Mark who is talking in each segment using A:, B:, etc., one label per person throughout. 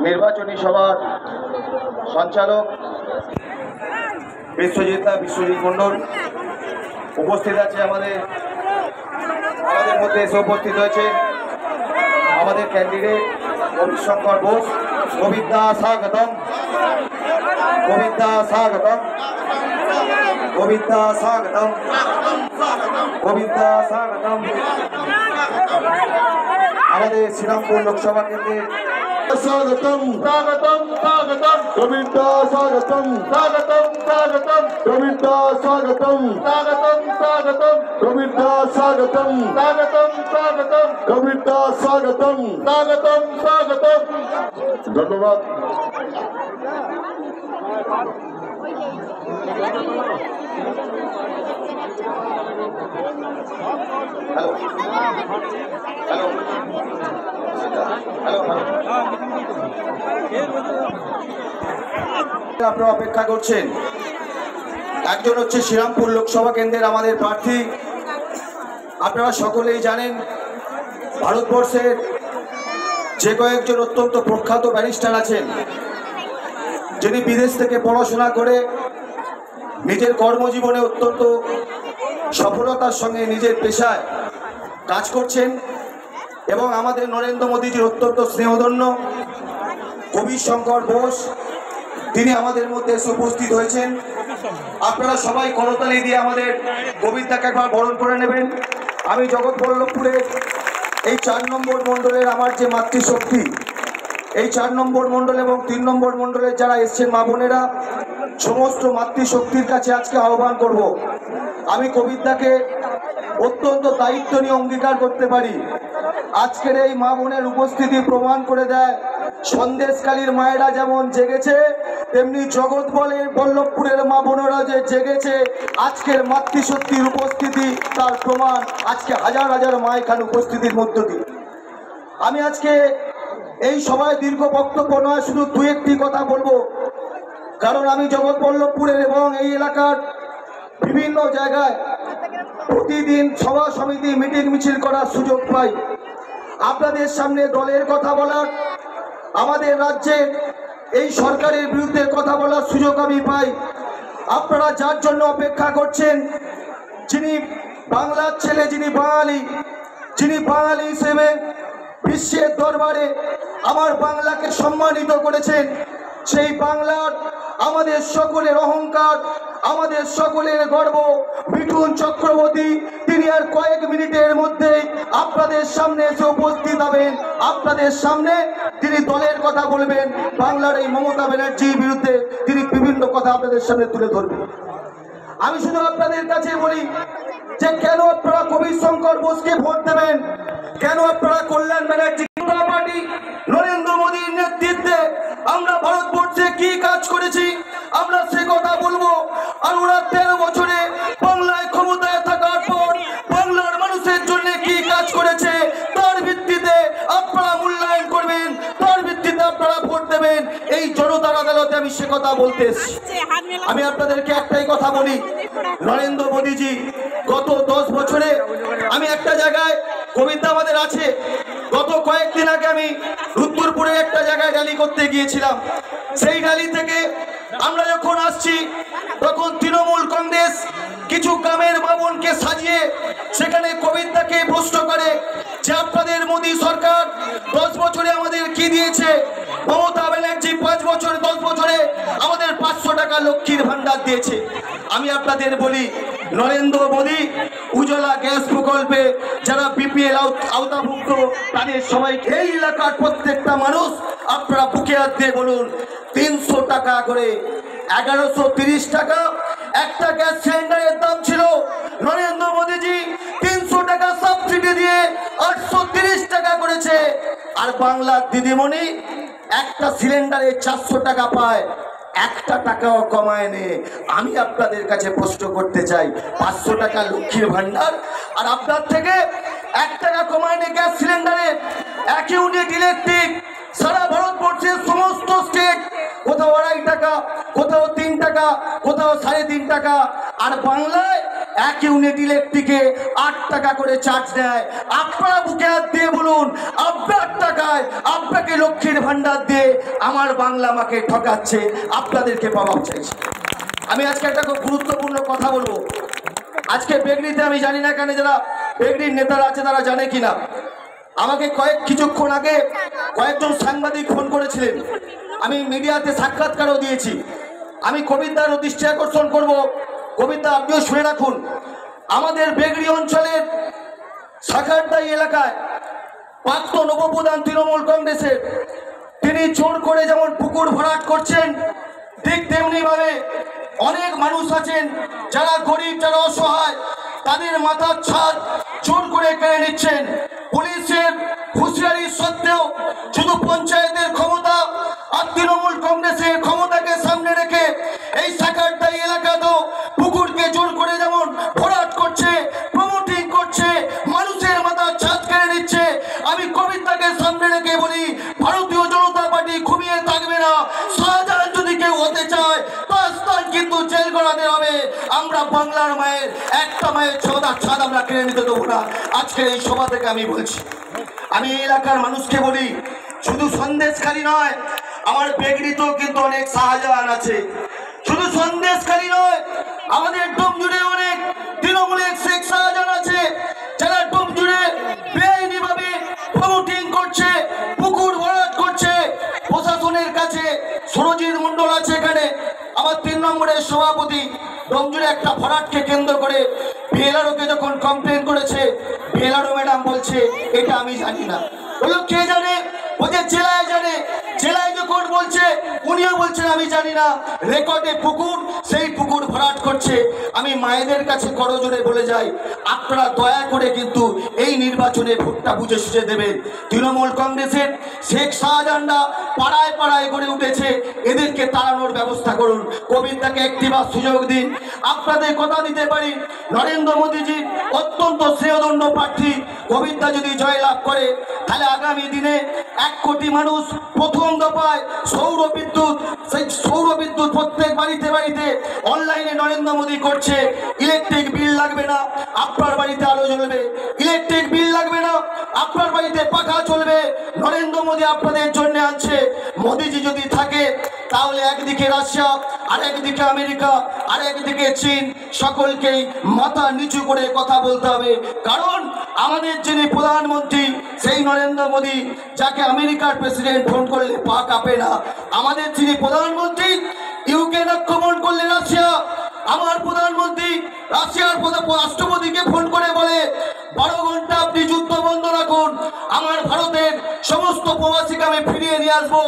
A: নির্বাচনী সভার সঞ্চালক বিশ্বজিৎ মণ্ডল উপস্থিত আছে। আমাদের মধ্যে এসে উপস্থিত হয়েছে আমাদের ক্যান্ডিডেট রবিশঙ্কর বোস। গোবিন্দা স্বাগতম, গোবিন্দা স্বাগতম, গোবিন্দা স্বাগতম, গোবিন্দা স্বাগতম। আমাদের শ্রীরামপুর লোকসভা কেন্দ্রের
B: स्वागतम स्वागतम स्वागतम गोविंदा स्वागतम स्वागतम स्वागतम गोविंदा स्वागतम स्वागतम स्वागतम गोविंदा स्वागतम स्वागतम स्वागतम गोविंदा स्वागतम स्वागतम स्वागतम। धन्यवाद।
A: हेलो हेलो আপনারা অপেক্ষা করছেন। একজন হচ্ছে শ্রীরামপুর লোকসভা কেন্দ্রের আমাদের প্রার্থী। আপনারা সকলেই জানেন ভারতবর্ষের যে কয়েকজন অত্যন্ত প্রখ্যাত ব্যারিস্টার আছেন, যিনি বিদেশ থেকে পড়াশোনা করে নিজের কর্মজীবনে অত্যন্ত সফলতার সঙ্গে নিজের পেশায় কাজ করছেন এবং আমাদের নরেন্দ্র মোদীজির অত্যন্ত স্নেহধন্য রবিশঙ্কর বোস তিনি আমাদের মধ্যে এসে উপস্থিত হয়েছেন। আপনারা সবাই করতালি দিয়ে আমাদের গোবিন্দাকে একবার বরণ করে নেবেন। আমি জগৎবল্লভপুরের এই 4 নম্বর মণ্ডলের আমার যে মাতৃশক্তি, এই 4 নম্বর মণ্ডল এবং 3 নম্বর মণ্ডলের যারা এসছেন মা বোনেরা, সমস্ত মাতৃশক্তির কাছে আজকে আহ্বান করব। আমি গোবিন্দাকে অত্যন্ত দায়িত্ব নিয়ে অঙ্গীকার করতে পারি। আজকের এই মা বোনের উপস্থিতি প্রমাণ করে দেয় সন্দেশকালীর মায়েরা যেমন জেগেছে, তেমনি জগৎবল্লভপুরের মা বোনেরা যে জেগেছে, আজকের মাতৃশক্তির উপস্থিতি তার প্রমাণ আজকে হাজার হাজার মা এখানে উপস্থিতির মধ্য দিয়ে। আমি আজকে এই সভায় দীর্ঘ বক্তব্য নয়, শুধু 2-1টি কথা বলবো, কারণ আমি জগৎবল্লভপুরের এবং এই এলাকার বিভিন্ন জায়গায় প্রতিদিন সভা সমিতি মিটিং মিছিল করার সুযোগ পাই। আপনাদের সামনে দলের কথা বলার, আমাদের রাজ্যের এই সরকারের বিরুদ্ধে কথা বলার সুযোগ আমি পাই। আপনারা যার জন্য অপেক্ষা করছেন, যিনি বাংলার ছেলে, যিনি বাঙালি হিসেবে বিশ্বের দরবারে আমার বাংলাকে সম্মানিত করেছেন, সেই বাংলার আমাদের সকলের অহংকার, আমাদের সকলের গর্ব মিঠুন চক্রবর্তী, তিনি আর কয়েক মিনিটের মধ্যেই আপনাদের সামনে এসে উপস্থিত হবেন। আপনাদের সামনে তিনি দলের কথা বলবেন, বাংলার এই মমতা ব্যানার্জির বিরুদ্ধে তিনি বিভিন্ন কথা আপনাদের সামনে তুলে ধরবেন। আমি শুধু আপনাদের কাছে বলি যে কেন আপনারা রবিশঙ্কর বোসকে ভোট দেবেন, কেন আপনারা কল্যাণ ব্যানার্জি পার্টি নরেন্দ্র মোদীর নেতৃত্বে আমরা ভারতবর্ষে কি কাজ করেছি আমরা সে কথা বলবো। আর ওরা 13 বছরে বাংলায় ক্ষমতায় থাকার পর বাংলার মানুষের জন্য কি কাজ করেছে তার ভিত্তিতে আপনারা মূল্যায়ন করবেন, তার ভিত্তিতে আপনারা ভোট দেবেন। এই জনতার আদালতে আমি সে কথা বলতে এসেছি। আমি আপনাদেরকে একটাই কথা বলি, নরেন্দ্র মোদীজি গত 10 বছরে আমি একটা জায়গায় গোবিন্দা আমাদের আছে, গত কয়েকদিন আগে আমি রুদ্রপুরে একটা জায়গায় র্যালি করতে গিয়েছিলাম। সেই র্যালি থেকে আমরা যখন আসছি তখন তৃণমূল কংগ্রেস কিছু গ্রামের ভবনকে সাজিয়ে সেখানে গোবিন্দাকে প্রশ্ন করে যে আপনাদের মোদী সরকার 10 বছরে আমাদের কি দিয়েছে। মমতা ব্যানার্জি 5 বছর 10 বছরে আমাদের 500 টাকা লক্ষ্মীর ভান্ডার দিয়েছে। আমি আপনাদের বলি, নরেন্দ্র মোদী উজ্জ্বলা গ্যাস প্রকল্পে যারা বিপিএল আওতাভুক্ত তাদের সবাইকে, এই এলাকার প্রত্যেকটা মানুষ আপনারা বুকে হাত দিয়ে বলুন, 300 টাকা করে 1130 টাকা একটা গ্যাস সিলিন্ডারের দাম ছিল। নরেন্দ্র মোদীজি 300 টাকা সাবসিডি দিয়ে 830 টাকা করেছে। আর বাংলার দিদিমণি একটা সিলিন্ডারে 400 টাকা পায়, 1 টাকাও কমায়নি। আমি আপনাদের কাছে প্রশ্ন করতে চাই, 500 টাকা লক্ষ্মীর ভান্ডার আর আপনার থেকে 1 টাকা কমায়নি গ্যাস সিলিন্ডারে। এক ইউনিট ইলেকট্রিক সারা ভারতবর্ষের সমস্ত স্টেট কোথাও 2.5 টাকা, কোথাও 3 টাকা, কোথাও 3.5 টাকা। আর বাংলায় 1 ইউনিট ইলেকট্রিকে 8 টাকা করে চার্জ নেয়। আপনারা বুকে হাত দিয়ে বলুন, আপনার টাকায় আপনাকে লক্ষ্মীর ভান্ডার দিয়ে আমার বাংলা মাকে ঠকাচ্ছে, আপনাদেরকে পাওয়া চাইছে। আমি আজকে একটা খুব গুরুত্বপূর্ণ কথা বলবো। আজকে বেগড়িতে আমি জানি না কেন যারা বেগড়ির নেতারা আছে তারা জানে কিনা, আমাকে কিছুক্ষণ আগে কয়েকজন সাংবাদিক ফোন করেছিলেন। আমি মিডিয়াতে সাক্ষাৎকারও দিয়েছি। আমি কবিতার দৃষ্টি আকর্ষণ করব, কবিতা আপনিও শুনে রাখুন। আমাদের বেগড়ি অঞ্চলের সাখারদাই এলাকায় প্রাক্তন উপপ্রধান তৃণমূল কংগ্রেসের, তিনি চোর করে যেমন পুকুর ভরাট করছেন, ঠিক তেমনি ভাবে অনেক মানুষ আছেন যারা গরিব, যারা অসহায়, তাদের মাথার ছাদ চোর করে কেড়ে নিচ্ছেন। পুলিশের হুঁশিয়ারি সত্ত্বেও শুধু পঞ্চায়েতের ক্ষমতা আর তৃণমূল কংগ্রেসের ক্ষমতাকে সামনে রেখে এই সাখারদাই এলাকাতেও পুকুরকে জোর করে যেমন ভরাট করছে, প্রমোটিং করছে, মানুষের মাথার ছাদ কেড়ে নিচ্ছে। আমি কবিতাকে সামনে রেখে বলি, ভারতীয় জনতা পার্টি ঘুমিয়ে থাকবে না। শাহজাহান যদি কেউ হতে চায় তার কিন্তু জেল করাতে হবে। আমরা বাংলার মায়ের একটা মায়ের ছাদ আমরা কেড়ে নিতে দেবো না। আজকে এই সভা থেকে আমি বলছি, আমি এলাকার মানুষকে বলি, শুধু সন্দেশখালী নয়, আমার বেগড়িতেও কিন্তু অনেক শাহজাহান আছে। শুধু সন্দেশখালী নয়, আমাদের ডোমজুড়ে অনেক তৃণমূলের শেখ শাহজাহান আছে, যারা ডোমজুড়ে বেআইনিভাবে প্রমোটিং করছে, পুকুর ভরাট করছে। প্রশাসনের কাছে সুরজিৎ মন্ডল আছে এখানে, আমার 3 নম্বরের সভাপতি। ডোমজুড়ে একটা ভরাটকে কেন্দ্র করে বিএলআরওকে যখন কমপ্লেন করেছে, বিএলআরও ম্যাডাম বলছে এটা আমি জানি না। বললো কে জানে? বলছে জেলায় জানে। জেলায় যখন বলছে উনিও বলছেন আমি জানি না। রেকর্ডে পুকুর, সেই পুকুর ভরাট করছে। আমি মায়েদের কাছে করজোরে বলে যাই, আপনারা দয়া করে কিন্তু এই নির্বাচনে ভোটটা বুঝে সুঝে দেবেন। তৃণমূল কংগ্রেসের শেখ শাহজাহানরা পাড়ায় পাড়ায় গড়ে উঠেছে, এদেরকে তাড়ানোর ব্যবস্থা করুন। কবিতাকে একটিবার সুযোগ দিন। আপনাদের কথা দিতে পারি, নরেন্দ্র মোদীজি অত্যন্ত শ্রেয়ধন্য প্রার্থী। কবিতা যদি জয়লাভ করে তাহলে আগামী দিনে 1 কোটি মানুষ প্রথম দফায় সৌর বিদ্যুৎ, সেই সৌর বিদ্যুৎ প্রত্যেক বাড়িতে বাড়িতে অনলাইনে নরেন্দ্র মোদী করছে। ইলেকট্রিক বিল লাগবে না, আপনার বাড়িতে আলো জ্বলবে। ইলেকট্রিক বিল লাগবে না, আপনার বাড়িতে পাখা চলবে। নরেন্দ্র মোদী আপনাদের জন্য আনছে। মোদীজি যদি থাকে তাহলে একদিকে রাশিয়া, আর একদিকে আমেরিকা, আর একদিকে চীন, সকলকেই মাথা নিচু করে কথা বলতে হবে। কারণ আমাদের যিনি প্রধানমন্ত্রী সেই নরেন্দ্র মোদী, যাকে আমেরিকার প্রেসিডেন্ট ফোন করলে পা কাঁপে না। আমাদের যিনি প্রধানমন্ত্রী, ইউক্রেন আক্রমণ করলে রাশিয়া, আমার প্রধানমন্ত্রী রাশিয়ার রাষ্ট্রপতিকে ফোন করে বলে 12 ঘন্টা আপনি যুদ্ধ বন্ধ রাখুন, আমার ভারতের সমস্ত প্রবাসীকে আমি ফিরিয়ে নিয়ে আসবো।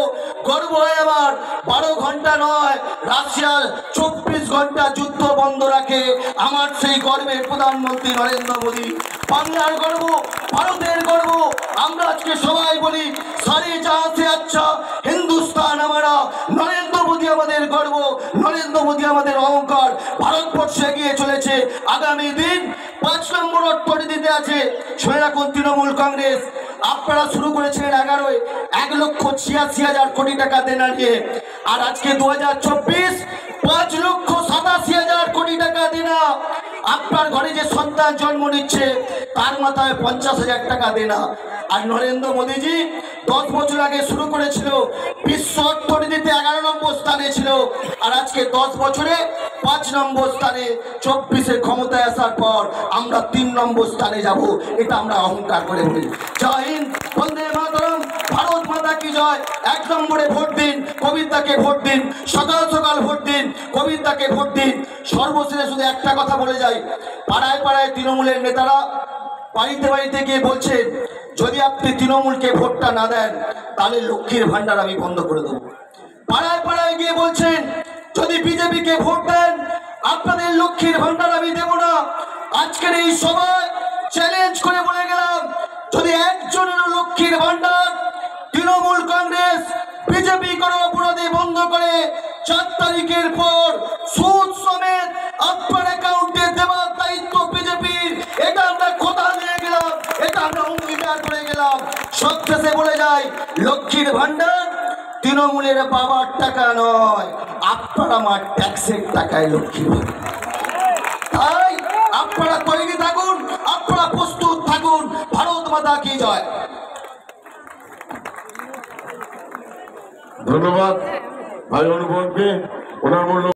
A: গর্ব হয় আমার, 12 ঘন্টা নয়, রাশিয়ার 24 ঘন্টা যুদ্ধ বন্ধ রাখে আমার সেই গর্বের প্রধানমন্ত্রী নরেন্দ্র মোদী। বাংলার গর্ব, ভারতের গর্ব। আমরা আজকে সবাই বলি সারে জাহাঁ সে আচ্ছা হিন্দুস্তান আমারা। নরেন্দ্র মোদী আমাদের গর্ব, নরেন্দ্র মোদী আমাদের অহংকার। ভারতবর্ষে এগিয়ে চলেছে। আগামী দিন 5 নম্বর অট্টরি দিতে আছে। শুনে রাখুন, তৃণমূল কংগ্রেস আপনারা শুরু করেছিলেন 11-এ 1,86,000 কোটি টাকা দেনা নিয়ে, আর আজকে 2024 5,87,000 কোটি টাকা দেনা। আপনার ঘরে যে সন্তান জন্ম নিচ্ছে তার মাথায় 50,000 টাকা দেনা। আর নরেন্দ্র মোদীজি 10 বছর আগে শুরু করেছিল, বিশ্ব অর্থনীতিতে 11 নম্বর স্থানে ছিল, আর আজকে 10 বছরে 5 নম্বর স্থানে। 24-এ ক্ষমতায় আসার পর আমরা 3 নম্বর স্থানে যাব, এটা আমরা অহংকার করে বলি। জয় হিন্দ, বন্দে মাতরম, ভারত মাতা কি জয়। 1 নম্বরে ভোট দিন, কবিতাকে ভোট দিন, সকাল সকাল ভোট দিন, কবিতাকে ভোট দিন। সর্বশেষে শুধু একটা কথা বলে যাই, পাড়ায় পাড়ায় তৃণমূলের নেতারা বাড়িতে বাড়িতে গিয়ে বলছেন যদি আপনি তৃণমূলকে ভোটটা না দেন তাহলে লক্ষ্মীর ভান্ডার আমি বন্ধ করে দেবো। পাড়ায় পাড়ায় গিয়ে বলছেন যদি বিজেপিকে ভোট দেন আপনাদের লক্ষ্মীর ভান্ডার আমি দেব না। আজকের এই সভায় চ্যালেঞ্জ করে বলে গেলাম, যদি একজনেরও লক্ষ্মীর ভান্ডার তৃণমূল কংগ্রেস বিজেপি কোনো অপরাধী বন্ধ করে 4 তারিখের পর সুদ সমেত আপনার অ্যাকাউন্টে দেওয়ার দায়িত্ব বিজেপির, এটা আমরা কথা দিয়ে গেলাম, এটা আমরা অঙ্গীকার করে গেলাম। সবশেষে বলে যাই, লক্ষ্মীর ভান্ডার তৃণমূলের বাবার টাকা নয়, আপনার আমার ট্যাক্সের টাকায় লক্ষ্মীর ভান্ডার। তাই আপনারা তৈরি থাকুন, আপনারা প্রস্তুত থাকুন। ভারত মাতা কি জয়।
B: ধন্যবাদ ভাই অনুপমকে ওনার মূল্য